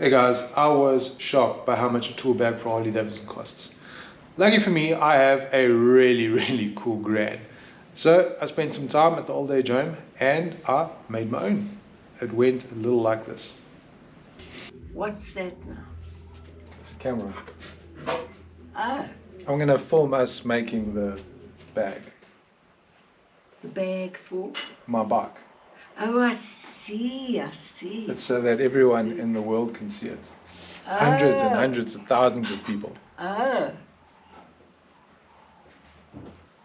Hey guys, I was shocked by how much a tool bag for Harley Davidson costs. Lucky for me, I have a really cool Gran. So I spent some time at the old age home and I made my own. It went a little like this. What's that now? It's a camera. Oh, I'm going to film us making the bag. the bag for? My bike. Oh, I see. It's so that everyone in the world can see it. Hundreds and hundreds of thousands of people. Oh.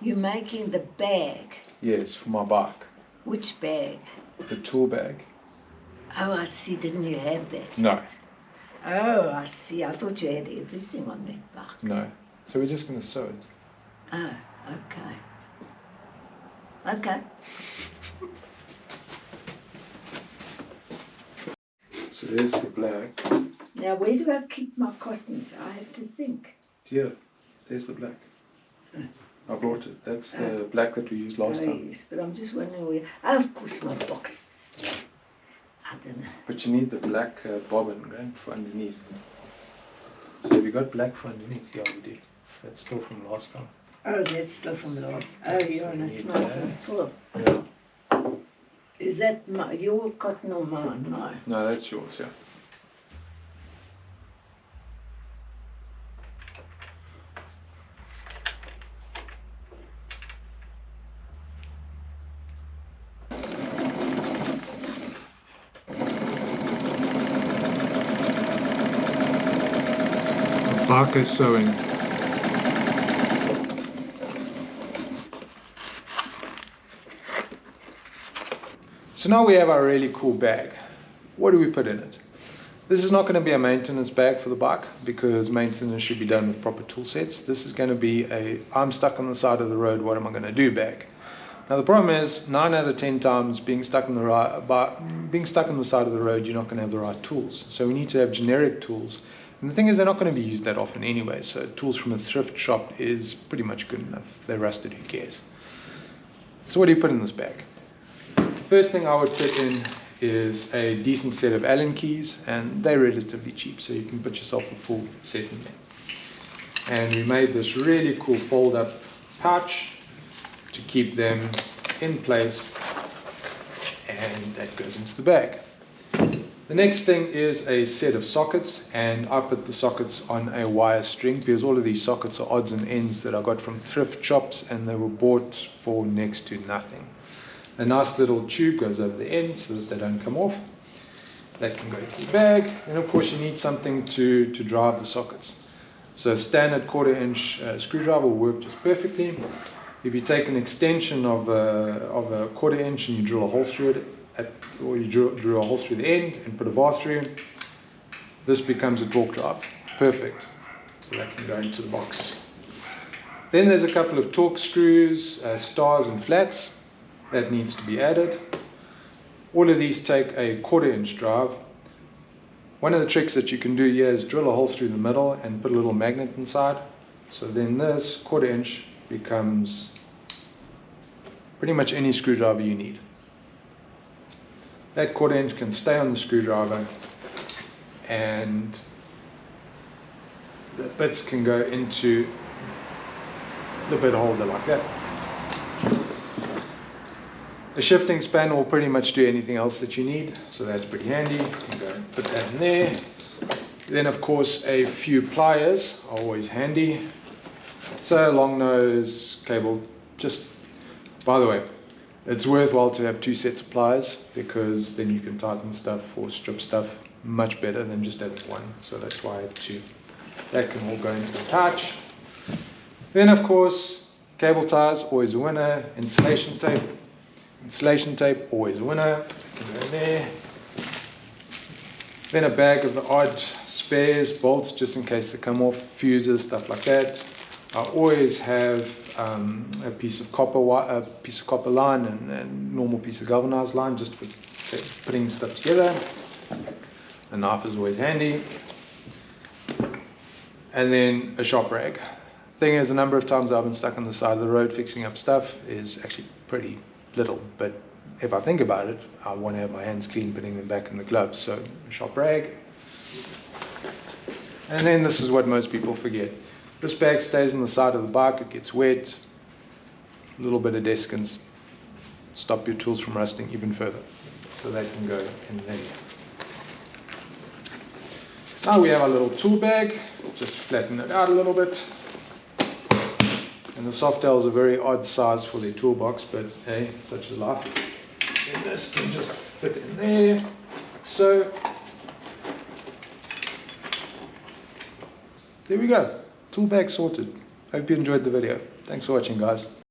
You're making the bag. Yes, for my bike. Which bag? The tool bag. Oh, I see. Didn't you have that? No. Yet? Oh, I see. I thought you had everything on that bike. No. So we're just going to sew it. Oh, okay. Okay. So there's the black. Now, where do I keep my cottons? I have to think. Here, there's the black. I brought it. That's the black that we used last time. Yes, but I'm just wondering where. Oh, of course, my box. I don't know. But you need the black bobbin, Gran, for underneath. So have you got black for underneath? Yeah, we do. That's still from last time. Oh, that's still from last. Oh, yeah, and it's nice and full. Yeah. Is that your cotton or mine? No. No, that's yours, yeah. Barker sewing. So now we have our really cool bag. What do we put in it? This is not going to be a maintenance bag for the bike because maintenance should be done with proper tool sets. This is going to be a I'm stuck on the side of the road, what am I going to do bag. Now the problem is 9 out of 10 times being stuck on the side of the road, you're not going to have the right tools. So we need to have generic tools. And the thing is, they're not going to be used that often anyway, so tools from a thrift shop is pretty much good enough. If they're rusted, who cares? So what do you put in this bag? The first thing I would put in is a decent set of Allen keys, and they're relatively cheap, so you can put yourself a full set in there. And we made this really cool fold-up pouch to keep them in place, and that goes into the bag. The next thing is a set of sockets, and I put the sockets on a wire string because all of these sockets are odds and ends that I got from thrift shops and they were bought for next to nothing. A nice little tube goes over the end so that they don't come off. That can go into the bag, and of course you need something to drive the sockets. So a standard 1/4-inch screwdriver will work just perfectly. If you take an extension of a 1/4-inch and you drill a hole through it, or you drill a hole through the end and put a bar through, this becomes a torque drive. Perfect. So that can go into the box. Then there's a couple of torque screws, stars and flats that needs to be added. All of these take a 1/4-inch drive. One of the tricks that you can do here is drill a hole through the middle and put a little magnet inside. So then this 1/4-inch becomes pretty much any screwdriver you need. That 1/4-inch can stay on the screwdriver, and the bits can go into the bit holder like that. The shifting span will pretty much do anything else that you need, so that's pretty handy. You can go and put that in there. Then of course a few pliers are always handy. So long nose cable, just, by the way, it's worthwhile to have 2 sets of pliers because then you can tighten stuff or strip stuff much better than just having one. So that's why I have 2. That can all go into the pouch. Then of course, cable ties, always a winner. Insulation tape. Insulation tape, always a winner. Can go in there. Then a bag of the odd spares, bolts, just in case they come off, fuses, stuff like that. I always have a piece of copper line and a normal piece of galvanized line just for putting stuff together. A knife is always handy. And then a shop rag. Thing is, a number of times I've been stuck on the side of the road fixing up stuff is actually pretty little, but if I think about it, I want to have my hands clean putting them back in the gloves. So a shop rag. And then this is what most people forget. This bag stays on the side of the bike, it gets wet, a little bit of desiccants stop your tools from rusting even further. So they can go in there. So now we have our little tool bag, just flatten it out a little bit. And the Softail is a very odd size for their toolbox, but hey, such is life. And this can just fit in there, like so. There we go, tool bag sorted. Hope you enjoyed the video. Thanks for watching, guys.